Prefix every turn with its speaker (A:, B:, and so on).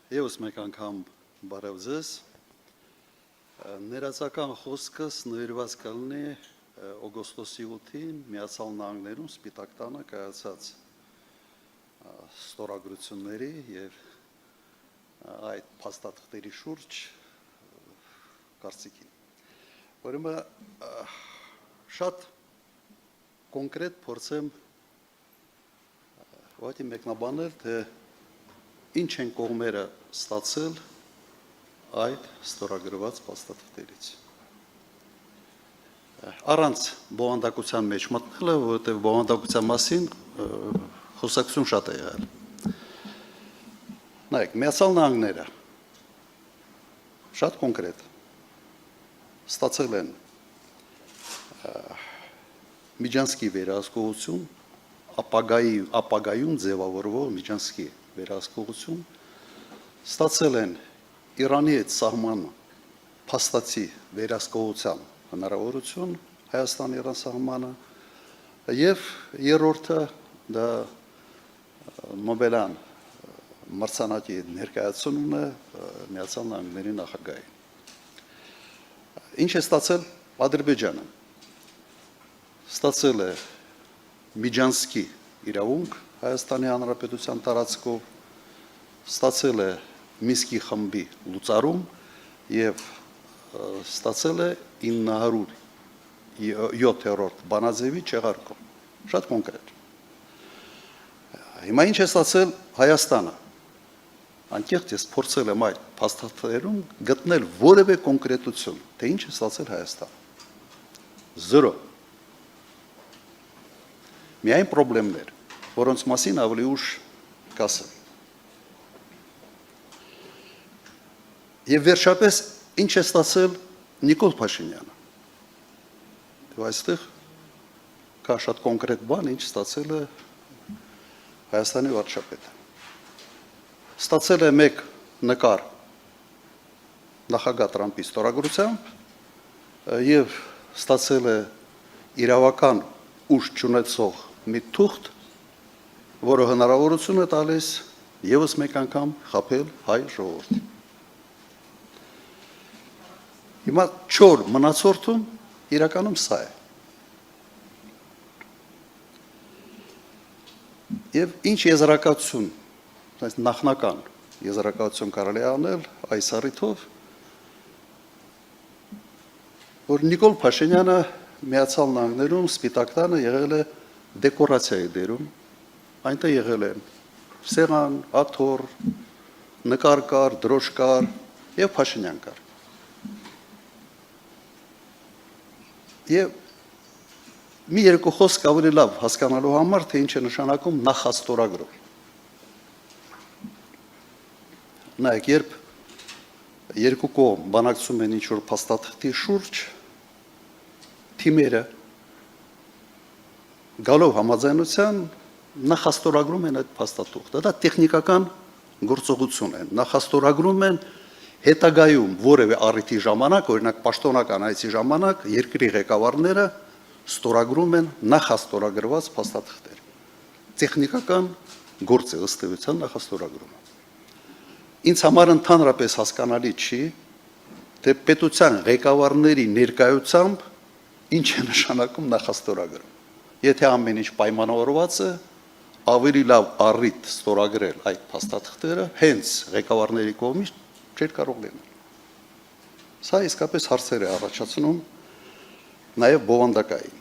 A: Եվս մեկ անգամ բարև ձեզ, ներածական խոսքս նվիրված կլինի օգոստոսի 8-ին Միացյալ Նահանգներում Սպիտակ տանը կայացած ստորագրությունների և այդ փաստաթղթերի շուրջ կարծիքին։ Ուրեմն շատ կոնկրետ փորձեմ ուղղակի մեկնաբանել, թե ինչ են կողմերը ստացել այդ ստորագրված փաստաթղթերից։ Առանց բովանդակության մեջ մտնելը, որովհետև բովանդակության մասին խոսակցություն շատ է եղել։ Նայեք, Միացյալ Նահանգները շատ կոնկրետ ստացել են Միջանցքի վերահսկողություն, ապագայում ձևավորվող Միջանցքի վերահսկողություն, ստացել են Իրանի հետ սահման փաստացի վերահսկողության հնարավորություն Հայաստան-Իրան սահմանը և երրորդը դա Նոբելյան մրցանակի ներկայացումն է Միացյալ Նահանգների նախագահին։ Ինչ է ստացել Ադրբեջանը։ Ստացել է Միջանցքի իրավունք Հայաստանի Հանրապետության տարածքով, ստացել է Մինսկի խմբի լուծարում և ստացել է 907-րդ բանաձևի չեղարկում։ Շատ կոնկրետ։ Հիմա ինչ է ստացել Հայաստանը։ Անկեղծ ես փորձել եմ այդ փաստաթղթերում գտնել որևէ կոնկրետություն, թե ինչ է ստացել Հայաստանը։ Զրո։ Միայն պրոբլեմներ, որոնց մասին ավելի ուշ կասեմ։ Եվ վերջապես ինչ է ստացել Նիկոլ Փաշինյանը։ Այստեղ կա շատ կոնկրետ բան, ինչ ստացել է Հայաստանի վարչապետը։ Ստացել է մեկ նկար նախագահ Տրամփի ստորագրությամբ և ստացել է իրավական ուժ չունեցող մի թուղթ, որը հնարավորություն է տալիս ևս մեկ անգամ խաբել հայ ժողովրդին։ Հիմա չոր մնացորդում իրականում սա է։ Եվ ինչ եզրակացություն, նախնական եզրակացություն կարելի է անել այս առիթով, որ Նիկոլ Փաշինյանը Միացյալ Նահանգներում Սպիտակ տանը եղել է դեկորացիայի դերում, այնտեղ եղել են սեղան, աթոռ, նկար կար, դրոշ կար և Փաշինյան կար։ Եվ մի երկու խոսք ավելի լավ հասկանալու համար, թե ինչ է նշանակում նախաստորագրում։ Նայեք, երբ երկու կողմ բանակցում են ինչ-որ փաստաթղթի շուրջ, թիմերը գալով համաձայնության նախաստորագրում են այդ փաստաթուղթը։ Դա տեխնիկական գործողություն է։ Նախաստորագրում են հետագայում որևէ առիթի ժամանակ, օրինակ պաշտոնական այցի ժամանակ, երկրի ղեկավարները ստորագրում են նախաստորագրված փաստաթղթեր։ Տեխնիկական գործ է ըստ էության նախաստորագրումը։ Ինձ համար ընդհանրապես հասկանալի չի, թե պետության ղեկավարների ներկայությամբ ինչ է նշանակում նախաստորագրում։ Եթե ամեն ինչ պայմանավորված է, ավելի լավ առիթ ստորագրել այդ փաստաթղթերը հենց ղեկավարների կողմից չէր կարող լինել։ Սա իսկապես հարցեր է առաջացնում նաև բովանդակային։